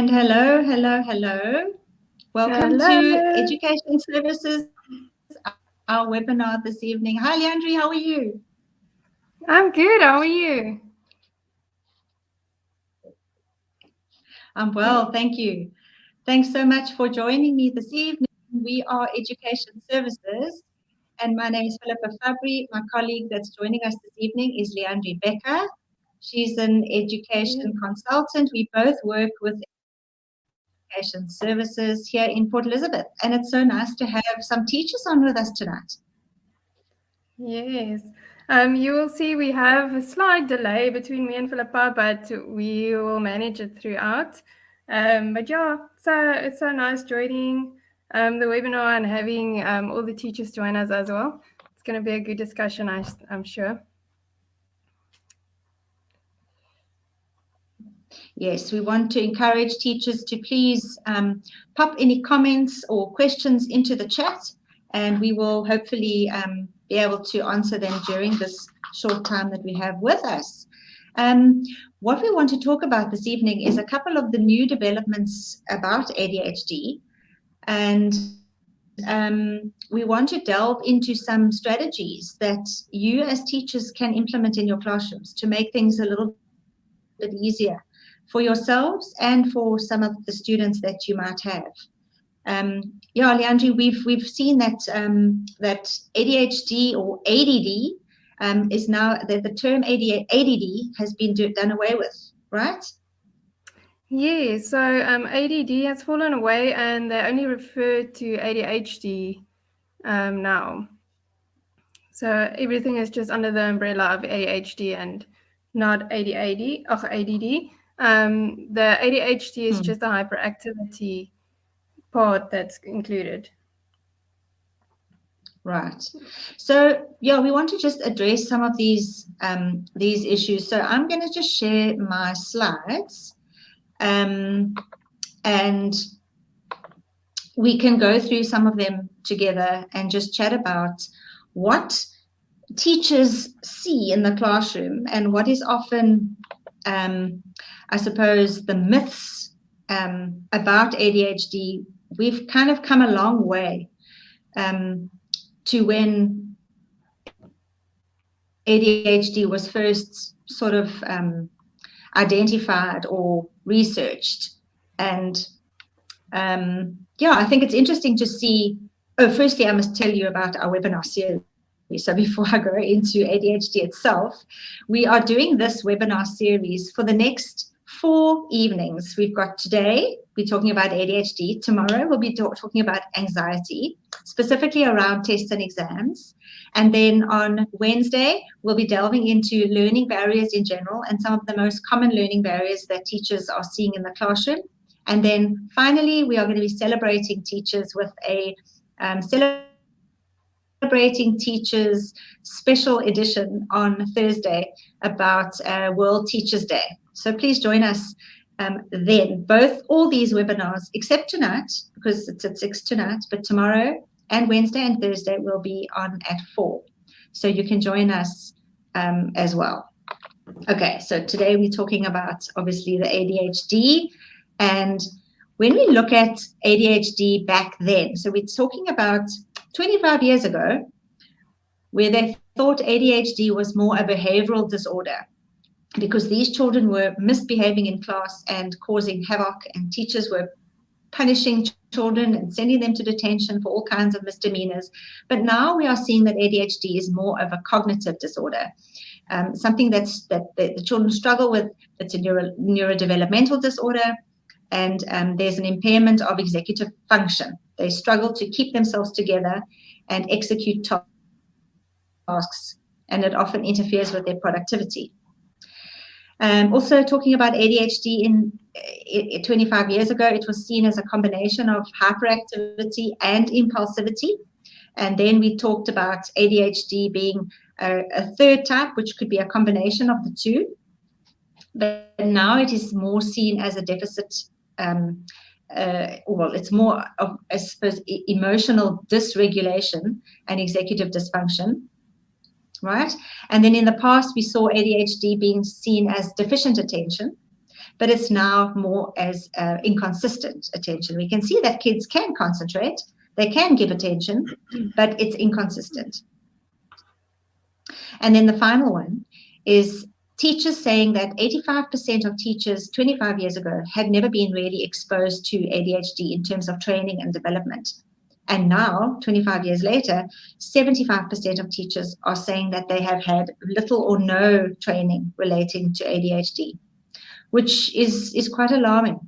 And hello, hello, hello. Welcome to Hello. Education Services, our webinar this evening. Hi, Leandri, how are you? I'm good. How are you? I'm well, thank you. Thanks so much for joining me this evening. We are Education Services, and my name is Philippa Fabry. My colleague that's joining us this evening is Leandri Becker. She's an education consultant. We both work with Education Services here in Port Elizabeth, and it's so nice to have some teachers on with us tonight. Yes. You will see we have a slight delay between me and Philippa, but we will manage it throughout. But yeah, it's so nice joining the webinar and having all the teachers join us as well. It's going to be a good discussion, I'm sure. Yes, we want to encourage teachers to please pop any comments or questions into the chat, and we will hopefully be able to answer them during this short time that we have with us. What we want to talk about this evening is a couple of the new developments about ADHD, and we want to delve into some strategies that you as teachers can implement in your classrooms to make things a little bit easier for yourselves and for some of the students that you might have. Yeah, Leandri, we've seen that that ADHD or ADD is now that the term ADD has been done away with, right? Yeah, so ADD has fallen away and they only refer to ADHD now. So everything is just under the umbrella of ADHD and not ADD. ADD. The ADHD is just the hyperactivity part that's included. Right. So yeah, we want to just address some of these issues. So I'm going to just share my slides, and we can go through some of them together and just chat about what teachers see in the classroom and what is often, I suppose, the myths about ADHD. We've kind of come a long way to when ADHD was first sort of identified or researched. And yeah, I think it's interesting to see. Oh, firstly, I must tell you about our webinar series. So before I go into ADHD itself, we are doing this webinar series for the next 4 evenings. We've got today, we're talking about ADHD. Tomorrow, we'll be talking about anxiety, specifically around tests and exams. And then on Wednesday, we'll be delving into learning barriers in general and some of the most common learning barriers that teachers are seeing in the classroom. And then finally, we are going to be celebrating teachers with a Celebrating Teachers special edition on Thursday about World Teachers Day. So please join us then. All these webinars, except tonight, because it's at 6 tonight, but tomorrow and Wednesday and Thursday will be on at 4. So you can join us as well. Okay, so today we're talking about obviously the ADHD, and when we look at ADHD back then, so we're talking about 25 years ago, where they thought ADHD was more a behavioral disorder because these children were misbehaving in class and causing havoc, and teachers were punishing children and sending them to detention for all kinds of misdemeanors. But now we are seeing that ADHD is more of a cognitive disorder. Something that the children struggle with. It's a neurodevelopmental disorder, and there's an impairment of executive function. They struggle to keep themselves together and execute tasks, and it often interferes with their productivity. Also, talking about ADHD in 25 years ago, it was seen as a combination of hyperactivity and impulsivity. And then we talked about ADHD being a third type, which could be a combination of the two. But now it is more seen as a deficit. It's more of, I suppose, emotional dysregulation and executive dysfunction, right? And then in the past, we saw ADHD being seen as deficient attention. but it's now more as inconsistent attention. We can see that kids can concentrate, they can give attention, but it's inconsistent. And then the final one is teachers saying that 85% of teachers 25 years ago had never been really exposed to ADHD in terms of training and development. And now, 25 years later, 75% of teachers are saying that they have had little or no training relating to ADHD, which is quite alarming.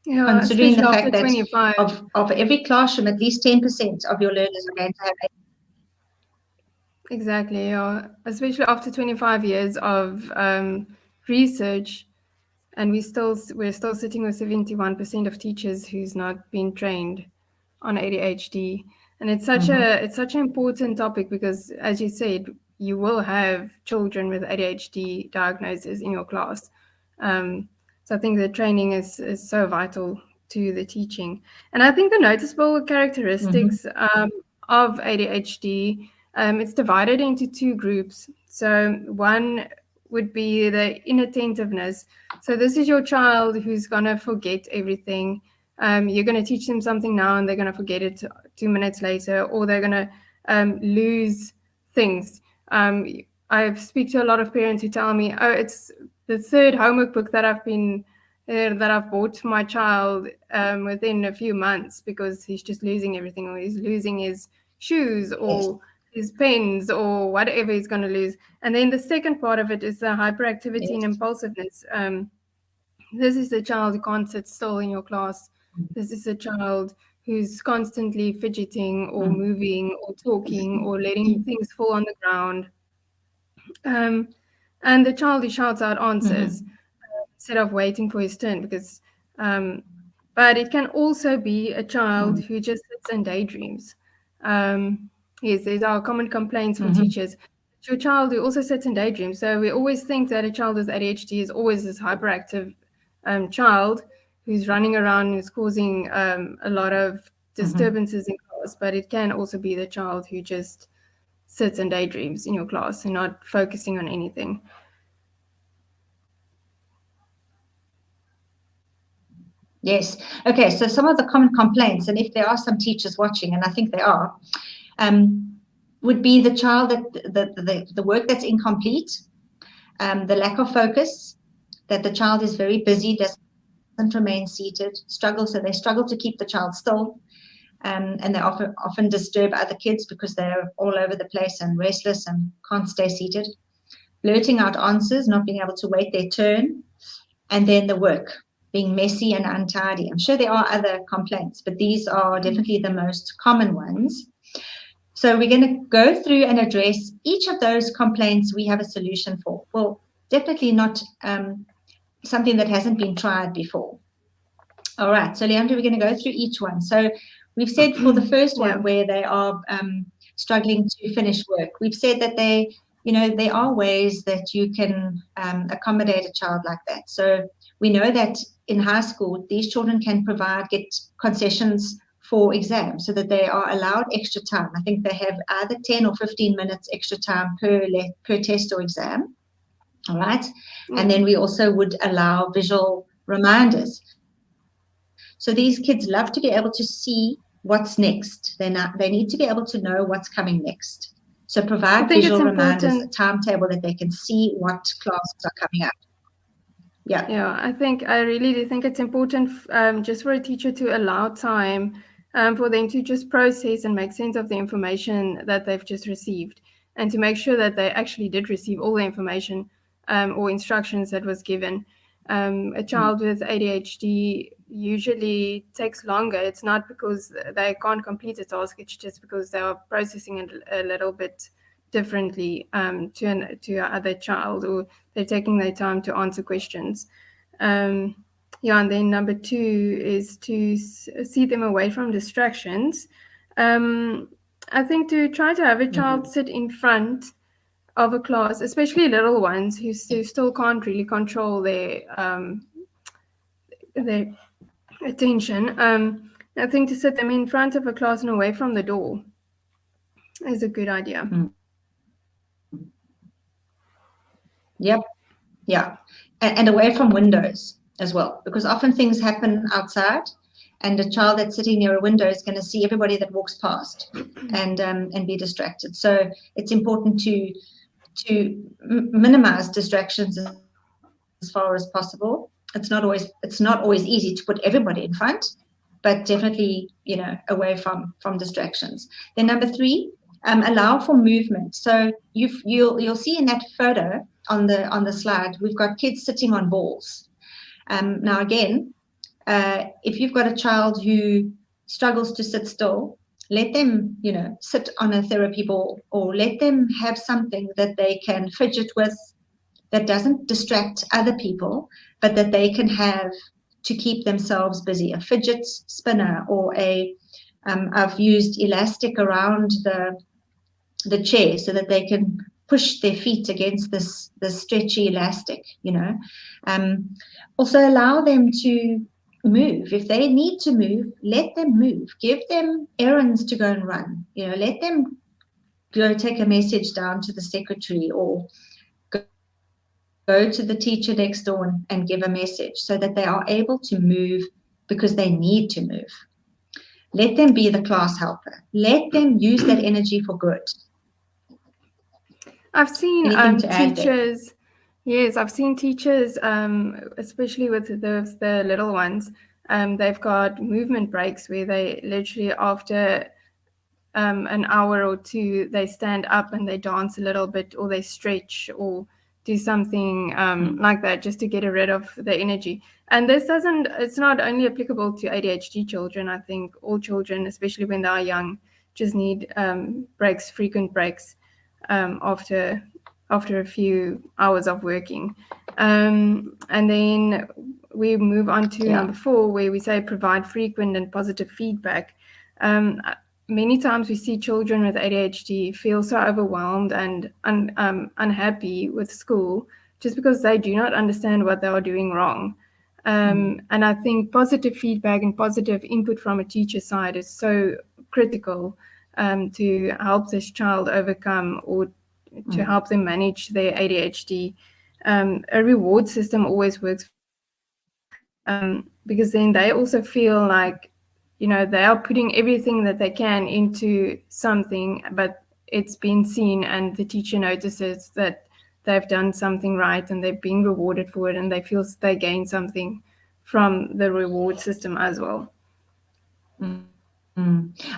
Yeah, considering the especially fact after that 25. of every classroom, at least 10% of your learners are going to have Exactly, yeah. Especially after 25 years of research, and we're still sitting with 71% of teachers who's not been trained on ADHD. And it's such an important topic because, as you said, you will have children with ADHD diagnosis in your class. So I think the training is so vital to the teaching. And I think the noticeable characteristics of ADHD, it's divided into two groups. So one would be the inattentiveness. So this is your child who's going to forget everything. You're going to teach them something now and they're going to forget it 2 minutes later, or they're going to lose things. I speak to a lot of parents who tell me, oh, it's the third homework book that I've bought for my child within a few months because he's just losing everything, or he's losing his shoes or his pens or whatever he's going to lose. And then the second part of it is the hyperactivity and impulsiveness. This is the child who can't sit still in your class. This is a child who's constantly fidgeting or moving or talking or letting things fall on the ground. And the child who shouts out answers instead of waiting for his turn, because but it can also be a child who just sits and daydreams. Yes, these are common complaints for teachers. It's your child who also sits and daydreams. So we always think that a child with ADHD is always this hyperactive child who's running around and is causing a lot of disturbances in class, but it can also be the child who just sits and daydreams in your class and not focusing on anything. Yes. Okay. So some of the common complaints, and if there are some teachers watching, and I think there are, would be the child that the work that's incomplete, the lack of focus, that the child is very busy, doesn't remain seated, so they struggle to keep the child still, and they often disturb other kids because they're all over the place and restless and can't stay seated. Blurting out answers, not being able to wait their turn, and then the work being messy and untidy. I'm sure there are other complaints, but these are definitely the most common ones. So we're going to go through and address each of those complaints we have a solution for. Well, definitely not something that hasn't been tried before. All right, so Leandra, we're going to go through each one. So we've said for the first one where they are struggling to finish work, we've said that there are ways that you can accommodate a child like that. So we know that in high school, these children can get concessions for exams so that they are allowed extra time. I think they have either 10 or 15 minutes extra time per test or exam. All right. And then we also would allow visual reminders. So these kids love to be able to see what's next. They need to be able to know what's coming next. So provide visual reminders, a timetable that they can see what classes are coming up. Yeah, I really do think it's important just for a teacher to allow time for them to just process and make sense of the information that they've just received, and to make sure that they actually did receive all the information or instructions that was given. A child with ADHD usually takes longer. It's not because they can't complete a task, it's just because they are processing it a little bit differently to other child, or they're taking their time to answer questions. And then number 2 is to see them away from distractions. I think to try to have a child sit in front of a class, especially little ones who still can't really control their attention. I think to sit them in front of a class and away from the door is a good idea. Yep. Yeah. and away from windows as well, because often things happen outside, and a child that's sitting near a window is going to see everybody that walks past and be distracted. So it's important to minimize distractions as far as possible. It's not always easy to put everybody in front, but definitely, away from distractions. Then number 3, allow for movement. So you'll see in that photo on the slide, we've got kids sitting on balls. Now again, if you've got a child who struggles to sit still, let them, sit on a therapy ball, or let them have something that they can fidget with that doesn't distract other people, but that they can have to keep themselves busy. A fidget spinner, or I've used elastic around the chair so that they can push their feet against this stretchy elastic, Also allow them to move. If they need to move, let them move. Give them errands to go and run. Let them go take a message down to the secretary, or go to the teacher next door and give a message, so that they are able to move because they need to move. Let them be the class helper. Let them use that energy for good. I've seen teachers. Yes, I've seen teachers, especially with the little ones. They've got movement breaks where they literally, after an hour or two, they stand up and they dance a little bit, or they stretch, or do something like that, just to get rid of the energy. And it's not only applicable to ADHD children. I think all children, especially when they are young, just need breaks, frequent breaks, after a few hours of working. And then we move on to number 4, where we say provide frequent and positive feedback. Many times we see children with ADHD feel so overwhelmed and unhappy with school just because they do not understand what they are doing wrong. And I think positive feedback and positive input from a teacher's side is so critical to help this child overcome, or to help them manage their ADHD. A reward system always works very well, because then they also feel like, they are putting everything that they can into something, but it's been seen, and the teacher notices that they've done something right and they're being rewarded for it, and they feel they gain something from the reward system as well.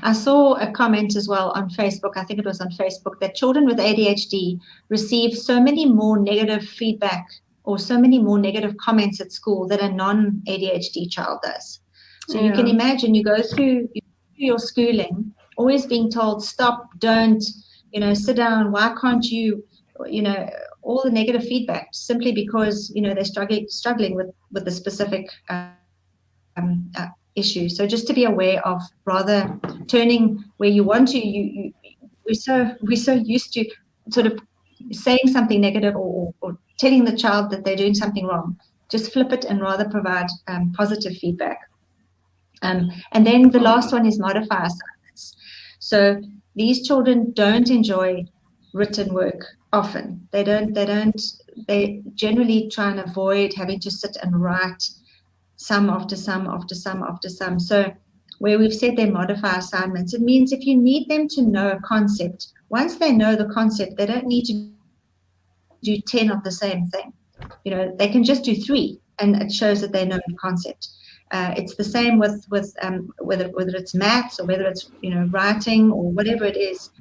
I saw a comment as well on Facebook, I think it was on Facebook, that children with ADHD receive so many more negative feedback, or so many more negative comments at school, that a non-ADHD child does. So you can imagine, you go through your schooling, always being told, stop, don't, sit down, why can't you, all the negative feedback, simply because, they're struggling with the specific issue. So just to be aware of, rather turning where you want to, we're so used to sort of saying something negative, or telling the child that they're doing something wrong. Just flip it and rather provide positive feedback. And then the last one is modify assignments. So these children don't enjoy written work often. They generally try and avoid having to sit and write sum after sum after sum after sum. So where we've said they modify assignments, it means if you need them to know a concept, once they know the concept, they don't need to do 10 of the same thing. They can just do 3, and it shows that they know the concept. It's the same with whether it's maths, or whether it's writing, or whatever it is.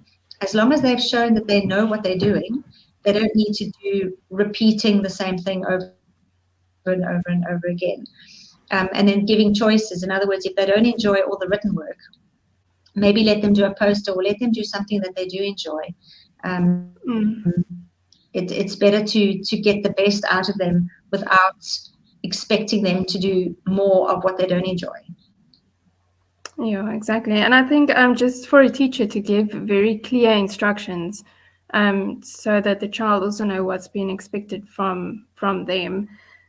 As long as they've shown that they know what they're doing, they don't need to do repeating the same thing over and over and over again. And then giving choices. In other words, if they don't enjoy all the written work, maybe let them do a poster, or let them do something that they do enjoy. It's better to get the best out of them without expecting them to do more of what they don't enjoy. Yeah, exactly. And I think just for a teacher to give very clear instructions, so that the child also know what's being expected from them,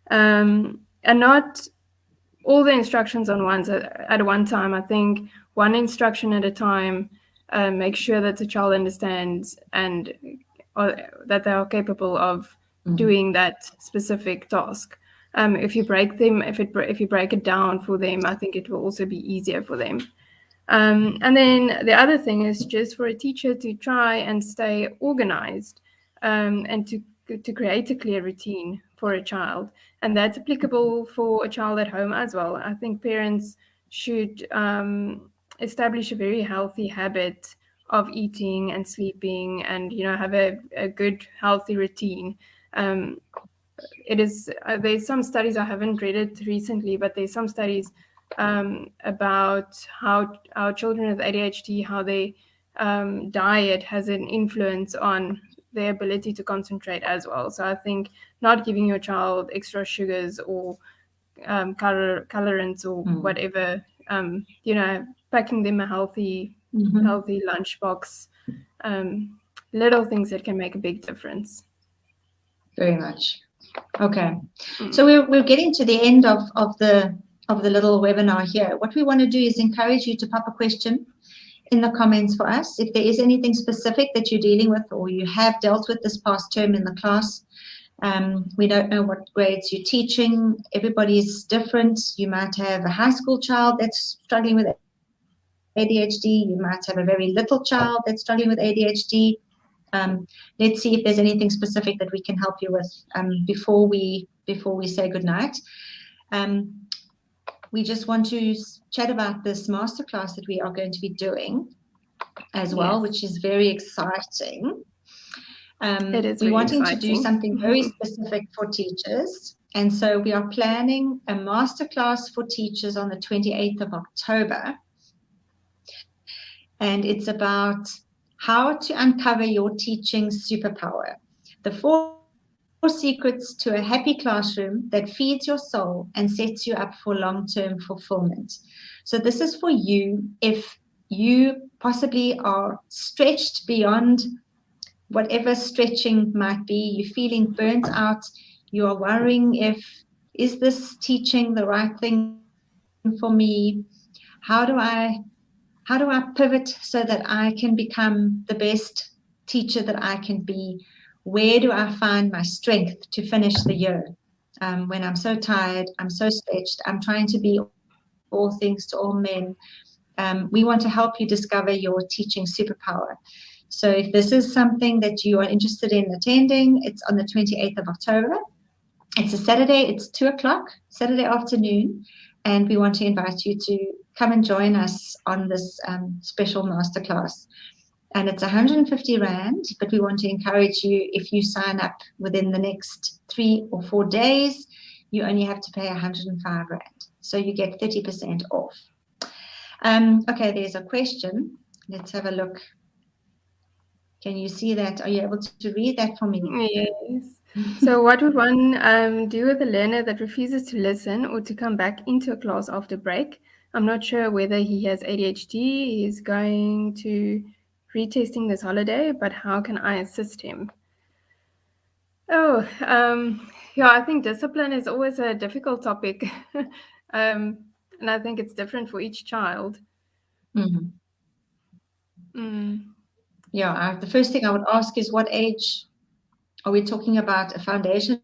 and not all the instructions at one time. I think one instruction at a time, make sure that the child understands, and that they are capable of doing that specific task. If you break them, if you break it down for them, I think it will also be easier for them. And then the other thing is just for a teacher to try and stay organized, and to create a clear routine for a child. And that's applicable for a child at home as well. I think parents should establish a very healthy habit of eating and sleeping, and have a good healthy routine. Um, it is There's some studies, I haven't read it recently, but there's some studies about how our children with ADHD, how they diet has an influence on their ability to concentrate as well. So I think not giving your child extra sugars or colorants or whatever, packing them a healthy lunchbox, little things that can make a big difference. Very much. Okay. So we're getting to the end of the little webinar here. What we want to do is encourage you to pop a question in the comments for us. If there is anything specific that you're dealing with or you have dealt with this past term in the class, we don't know what grades you're teaching. Everybody's different. You might have a high school child that's struggling with ADHD. You might have a very little child that's struggling with ADHD. Let's see if there's anything specific that we can help you with before we say goodnight. We just want to chat about this masterclass that we are going to be doing as well, which is very exciting. We're wanting to do something very specific for teachers. And so we are planning a masterclass for teachers on the 28th of October. And it's about how to uncover your teaching superpower. The 4 secrets to a happy classroom that feeds your soul and sets you up for long-term fulfillment. So this is for you if you possibly are stretched beyond whatever stretching might be. You're feeling burnt out. You are worrying is this teaching the right thing for me? How do I pivot so that I can become the best teacher that I can be? Where do I find my strength to finish the year? When I'm so tired, I'm so stretched, I'm trying to be all things to all men. We want to help you discover your teaching superpower. So if this is something that you are interested in attending, it's on the 28th of October. It's a Saturday, it's 2:00, Saturday afternoon. And we want to invite you to come and join us on this special masterclass. And it's 150 Rand, but we want to encourage you, if you sign up within the next 3 or 4 days, you only have to pay 105 Rand. So you get 30% off. Okay, there's a question. Let's have a look. Can you see that? Are you able to read that for me? Yes. So what would one do with a learner that refuses to listen or to come back into a class after break? I'm not sure whether he has ADHD. He's going to retesting this holiday, but how can I assist him? Yeah, I think discipline is always a difficult topic. And I think it's different for each child. Yeah, the first thing I would ask is, what age are we talking about? A foundation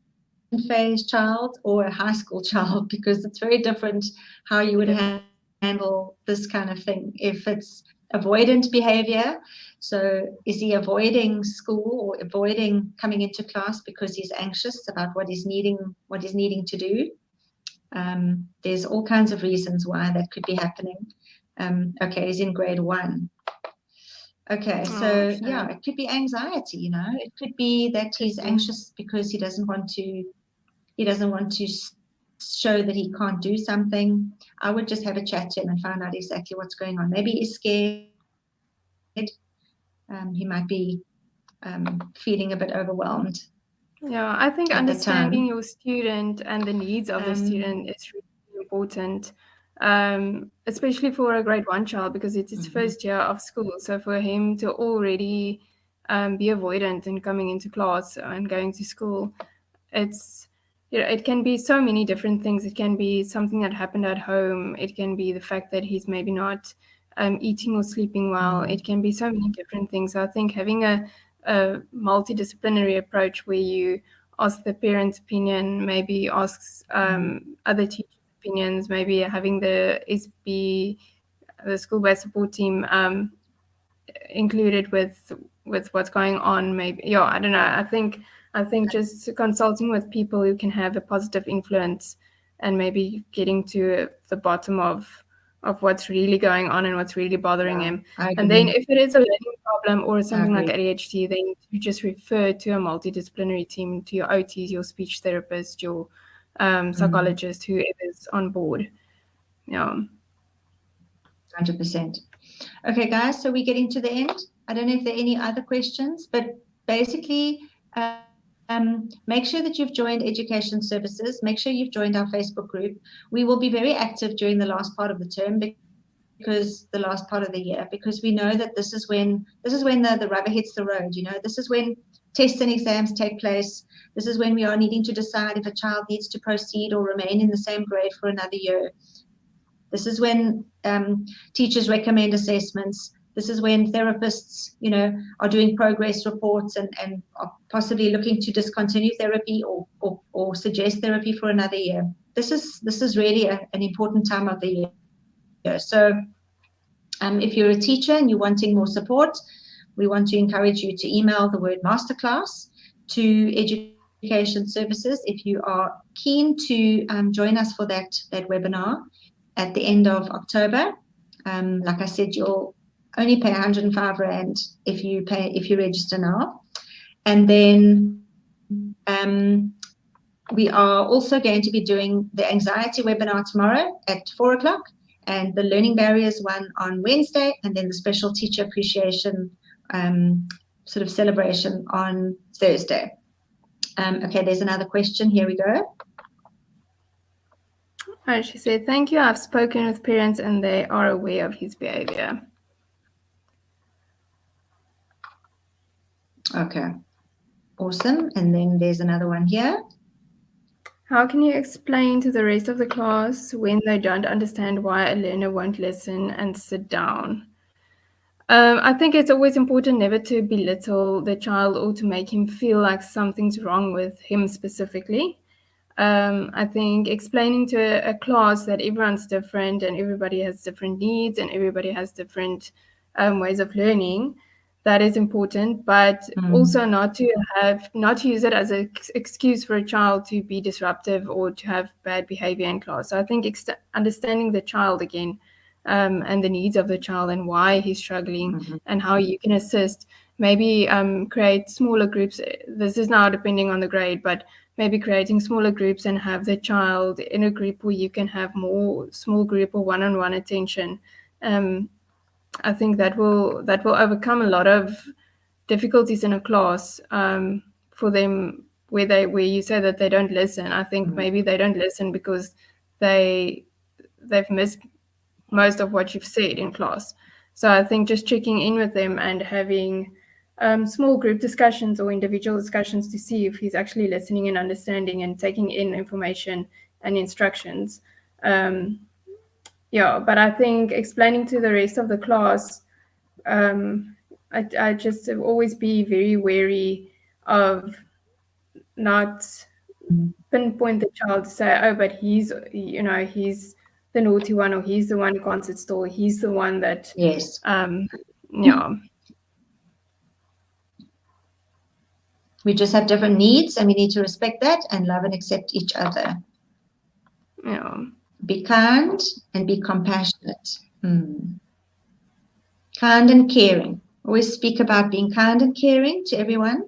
phase child or a high school child? Because it's very different how you would handle this kind of thing. If it's avoidant behavior, so is he avoiding school or avoiding coming into class because he's anxious about what he's needing to do? There's all kinds of reasons why that could be happening. Okay, he's in grade 1. Okay, so yeah, it could be anxiety, it could be that he's anxious because he doesn't want to show that he can't do something. I would just have a chat to him and find out exactly what's going on. Maybe he's scared. He might be feeling a bit overwhelmed. Yeah, I think understanding your student and the needs of the student is really important, especially for a grade 1 child, because it's his first year of school. So for him to already be avoidant in coming into class and going to school, it can be so many different things. It can be something that happened at home. It can be the fact that he's maybe not eating or sleeping well. It can be so many different things. So I think having a multidisciplinary approach where you ask the parents' opinion, maybe asks other teachers' opinions, maybe having the SB, the school-based support team, included with what's going on. Maybe, I don't know. I think just consulting with people who can have a positive influence and maybe getting to the bottom of what's really going on and what's really bothering him. And then if it is a learning problem or something like ADHD, then you just refer to a multidisciplinary team, to your OTs, your speech therapist, your psychologist, whoever's on board. 100%. Okay, guys, so we're getting to the end. I don't know if there are any other questions, but basically, make sure that you've joined Education Services. Make sure you've joined our Facebook group. We will be very active during the last part of the term, because the last part of the year, because we know that this is when the rubber hits the road. This is when tests and exams take place. This is when we are needing to decide if a child needs to proceed or remain in the same grade for another year. This is when teachers recommend assessments. This is when therapists, are doing progress reports and are possibly looking to discontinue therapy or suggest therapy for another year. This is really an important time of the year. So if you're a teacher and you're wanting more support, we want to encourage you to email the word masterclass to Education Services if you are keen to join us for that webinar at the end of October. Like I said, you'll only pay 105 Rand if you register now. And then we are also going to be doing the anxiety webinar tomorrow at 4 o'clock, and the learning barriers one on Wednesday, and then the special teacher appreciation sort of celebration on Thursday. Okay, there's another question. Here we go. She said, "Thank you. I've spoken with parents and they are aware of his behavior." Okay, awesome. And then there's another one here. "How can you explain to the rest of the class when they don't understand why a learner won't listen and sit down?" I think it's always important never to belittle the child or to make him feel like something's wrong with him specifically. I think explaining to a class that everyone's different and everybody has different needs and everybody has different ways of learning, that is important, but also not to use it as an excuse for a child to be disruptive or to have bad behavior in class. So I think understanding the child again, and the needs of the child and why he's struggling and how you can assist. Maybe create smaller groups. This is now depending on the grade, but maybe creating smaller groups and have the child in a group where you can have more small group or one-on-one attention. I think that will overcome a lot of difficulties in a class for them where you say that they don't listen. I think maybe they don't listen because they've missed most of what you've said in class. So I think just checking in with them and having small group discussions or individual discussions to see if he's actually listening and understanding and taking in information and instructions. But I think explaining to the rest of the class, I just always be very wary of not pinpoint the child to say, oh, but he's the naughty one, or he's the one who can't sit still, he's the one that we just have different needs and we need to respect that and love and accept each other. Be kind and be compassionate. Kind and caring. Always speak about being kind and caring to everyone.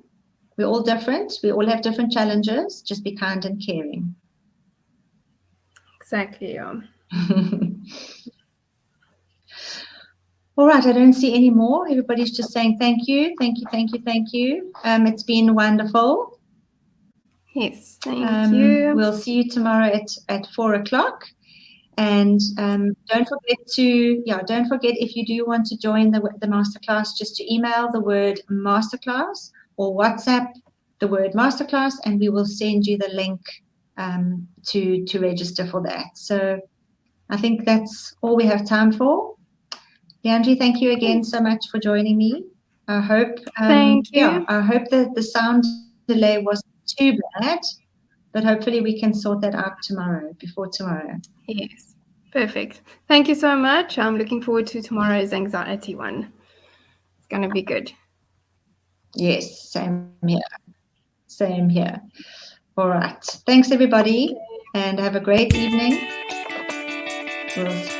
We're all different. We all have different challenges. Just be kind and caring. Exactly, All right, I don't see any more. Everybody's just saying thank you, thank you, thank you, thank you. It's been wonderful. Yes, thank you. We'll see you tomorrow at 4 o'clock. And don't forget if you do want to join the masterclass, just to email the word masterclass or WhatsApp the word masterclass, and we will send you the link to register for that. So I think that's all we have time for. Leandri, thank you again so much for joining me. I hope thank you. I hope that the sound delay wasn't too bad, but hopefully we can sort that out before tomorrow. Yes, perfect. Thank you so much. I'm looking forward to tomorrow's anxiety one. It's going to be good. Yes, same here. Same here. All right. Thanks, everybody, and have a great evening. We'll